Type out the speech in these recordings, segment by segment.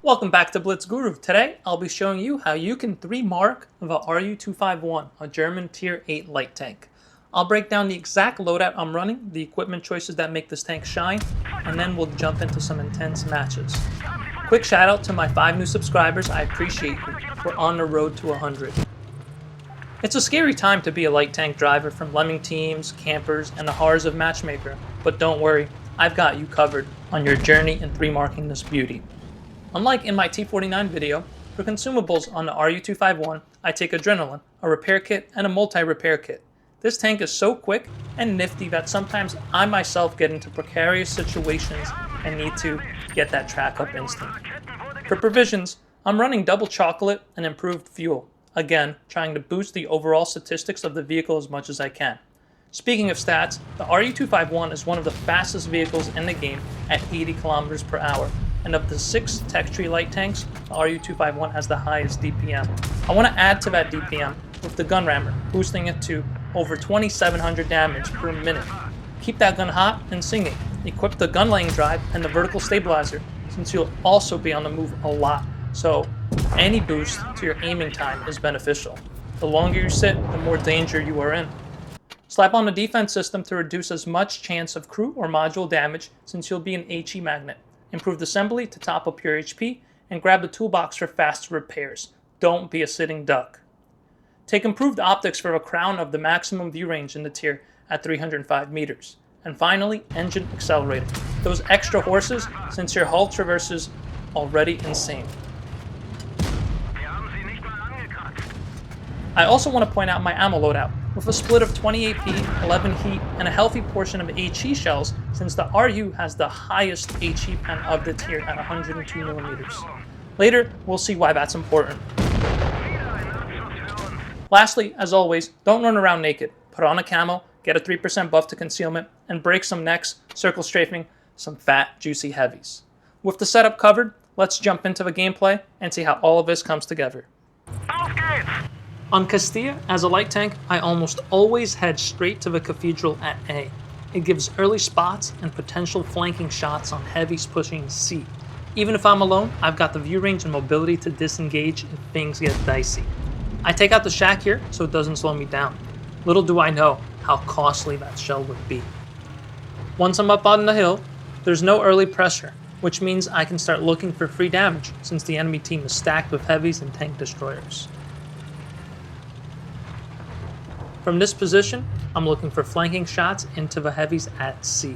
Welcome back to Blitz Guru. Today, I'll be showing you how you can 3-mark the RU-251, a German Tier 8 light tank. I'll break down the exact loadout I'm running, the equipment choices that make this tank shine, and then we'll jump into some intense matches. Quick shout out to my 5 new subscribers, I appreciate you. We're on the road to 100. It's a scary time to be a light tank driver from lemming teams, campers, and the horrors of Matchmaker, but don't worry, I've got you covered on your journey in 3-marking this beauty. Unlike in my T49 video, for consumables on the RU-251, I take Adrenaline, a repair kit, and a multi-repair kit. This tank is so quick and nifty that sometimes I myself get into precarious situations and need to get that track up instant. For provisions, I'm running double chocolate and improved fuel, again trying to boost the overall statistics of the vehicle as much as I can. Speaking of stats, the RU-251 is one of the fastest vehicles in the game at 80 km per hour. And of the 6 tech tree light tanks, the RU-251 has the highest DPM. I want to add to that DPM with the gun rammer, boosting it to over 2,700 damage per minute. Keep that gun hot and singing. Equip the gun laying drive and the vertical stabilizer, since you'll also be on the move a lot, so any boost to your aiming time is beneficial. The longer you sit, the more danger you are in. Slap on the defense system to reduce as much chance of crew or module damage, since you'll be an HE magnet. Improved assembly to top up your HP, and grab the toolbox for faster repairs. Don't be a sitting duck. Take improved optics for a crown of the maximum view range in the tier at 305 meters. And finally, engine accelerator. Those extra horses, since your hull traverses already insane. I also want to point out my ammo loadout, with a split of 20 AP, 11 heat, and a healthy portion of HE shells, since the RU has the highest HE pen of the tier at 102 millimeters. Later, we'll see why that's important. Lastly, as always, don't run around naked. Put on a camo, get a 3% buff to concealment, and break some necks, circle strafing some fat, juicy heavies. With the setup covered, let's jump into the gameplay and see how all of this comes together. On Castilla, as a light tank, I almost always head straight to the Cathedral at A. It gives early spots and potential flanking shots on heavies pushing C. Even if I'm alone, I've got the view range and mobility to disengage if things get dicey. I take out the shack here so it doesn't slow me down. Little do I know how costly that shell would be. Once I'm up on the hill, there's no early pressure, which means I can start looking for free damage since the enemy team is stacked with heavies and tank destroyers. From this position, I'm looking for flanking shots into the heavies at C.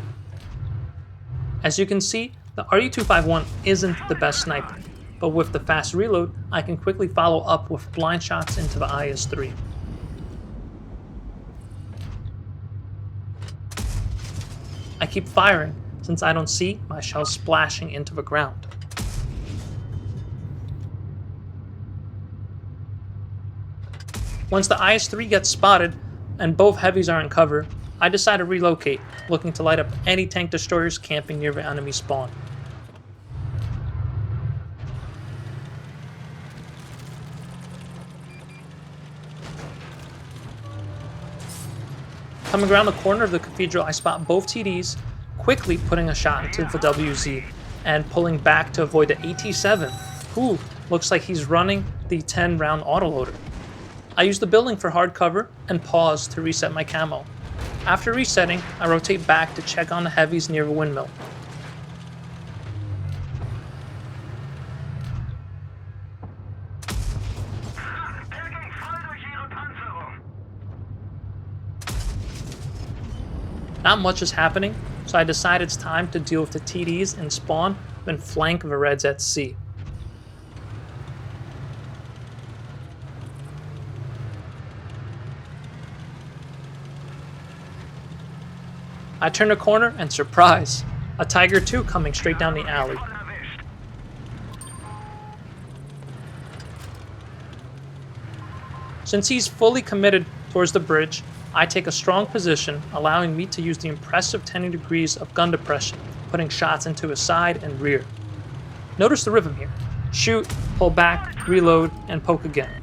As you can see, the RU-251 isn't the best sniper, but with the fast reload, I can quickly follow up with blind shots into the IS-3. I keep firing since I don't see my shells splashing into the ground. Once the IS-3 gets spotted and both heavies are in cover, I decide to relocate, looking to light up any tank destroyers camping near the enemy spawn. Coming around the corner of the Cathedral, I spot both TDs, quickly putting a shot into the WZ and pulling back to avoid the AT-7, who looks like he's running the 10-round autoloader. I use the building for hard cover and pause to reset my camo. After resetting, I rotate back to check on the heavies near the windmill. Not much is happening, so I decide it's time to deal with the TDs and spawn, then flank the Reds at C. I turn a corner and surprise! A Tiger II coming straight down the alley. Since he's fully committed towards the bridge, I take a strong position, allowing me to use the impressive 10 degrees of gun depression, putting shots into his side and rear. Notice the rhythm here. Shoot, pull back, reload, and poke again.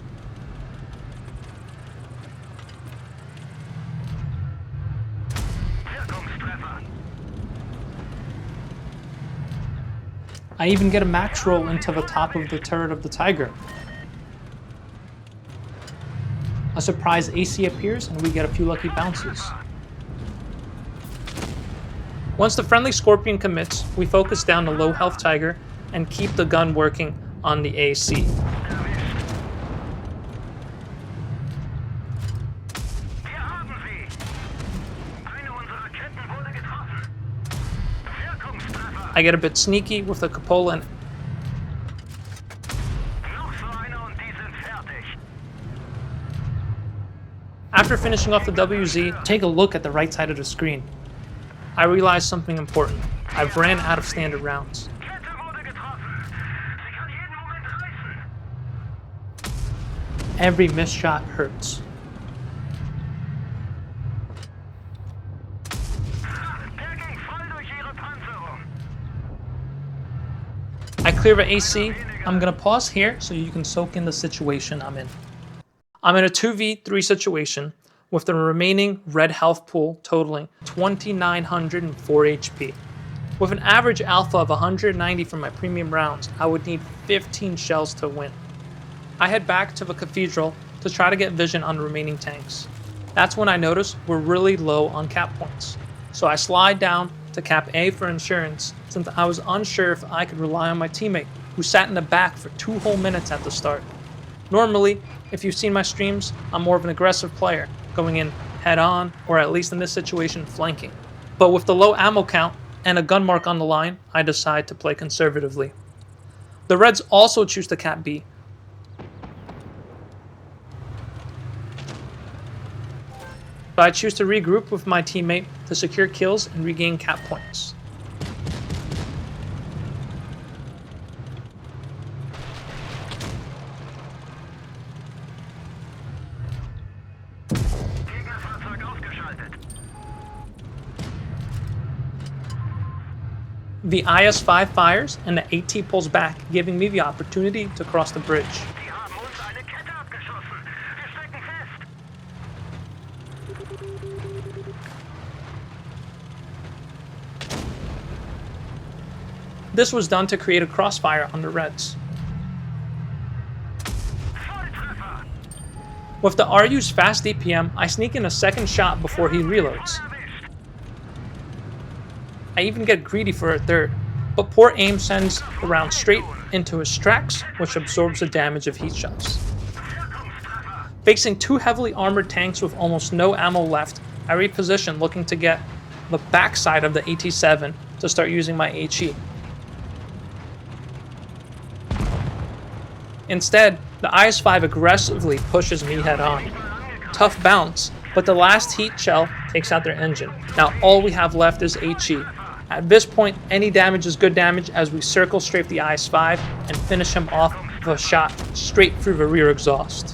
I even get a max roll into the top of the turret of the Tiger. A surprise AC appears and we get a few lucky bounces. Once the friendly Scorpion commits, we focus down the low health Tiger and keep the gun working on the AC. I get a bit sneaky with the cupola and after finishing off the WZ, take a look at the right side of the screen. I realized something important. I've ran out of standard rounds. Every missed shot hurts. I clear the AC. I'm gonna pause here so you can soak in the situation I'm in. I'm in a 2v3 situation with the remaining red health pool totaling 2,904 HP. With an average alpha of 190 from my premium rounds, I would need 15 shells to win. I head back to the cathedral to try to get vision on the remaining tanks. That's when I notice we're really low on cap points. So I slide down to cap A for insurance since I was unsure if I could rely on my teammate who sat in the back for 2 whole minutes at the start. Normally, if you've seen my streams, I'm more of an aggressive player, going in head on, or at least in this situation, flanking. But with the low ammo count and a gun mark on the line, I decide to play conservatively. The Reds also choose to cap B. So I choose to regroup with my teammate to secure kills and regain cap points. The IS-5 fires and the AT pulls back, giving me the opportunity to cross the bridge. This was done to create a crossfire on the Reds. With the RU's fast DPM, I sneak in a second shot before he reloads. I even get greedy for a third, but poor aim sends the round straight into his tracks, which absorbs the damage of heat shots. Facing 2 heavily armored tanks with almost no ammo left, I reposition looking to get the backside of the AT-7 to start using my HE. Instead, the IS-5 aggressively pushes me head on. Tough bounce, but the last heat shell takes out their engine. Now all we have left is HE. At this point, any damage is good damage as we circle strafe the IS-5 and finish him off with a shot straight through the rear exhaust.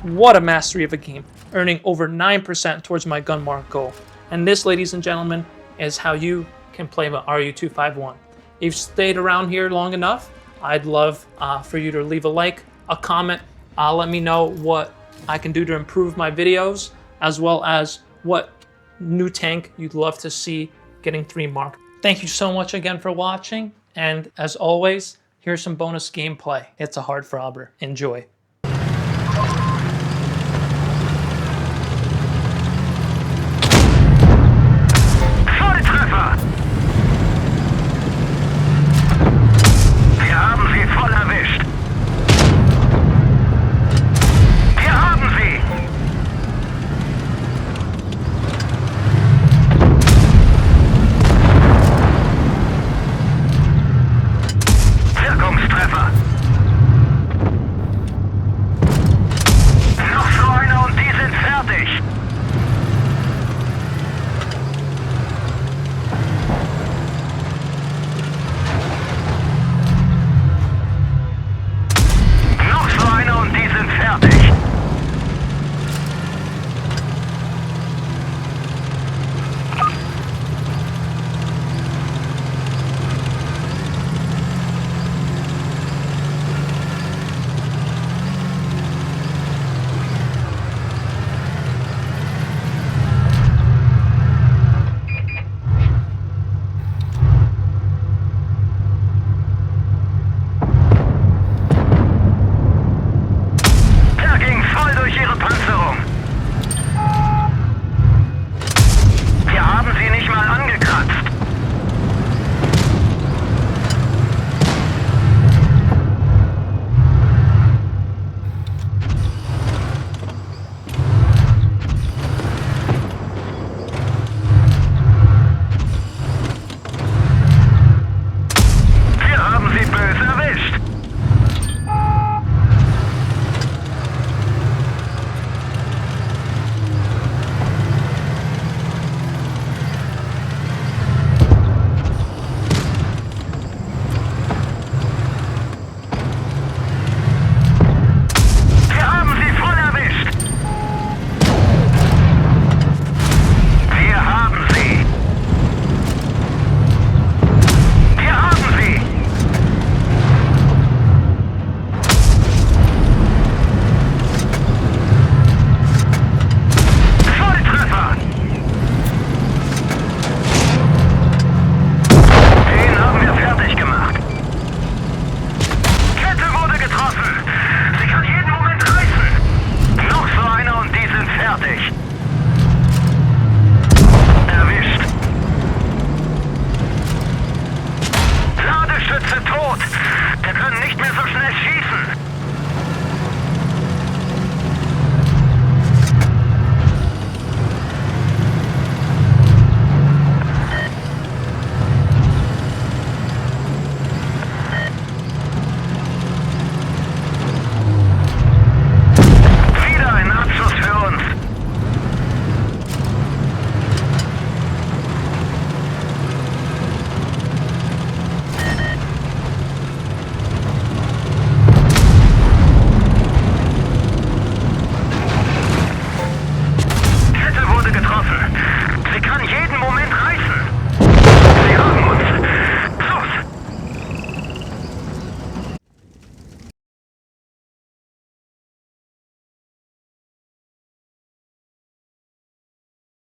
What a mastery of a game, earning over 9% towards my gun mark goal. And this, ladies and gentlemen, is how you can play the RU251. If you've stayed around here long enough, I'd love for you to leave a like, a comment, let me know what I can do to improve my videos, as well as what new tank you'd love to see getting 3 mark. Thank you so much again for watching, and as always, here's some bonus gameplay. It's a hard throbber. Enjoy.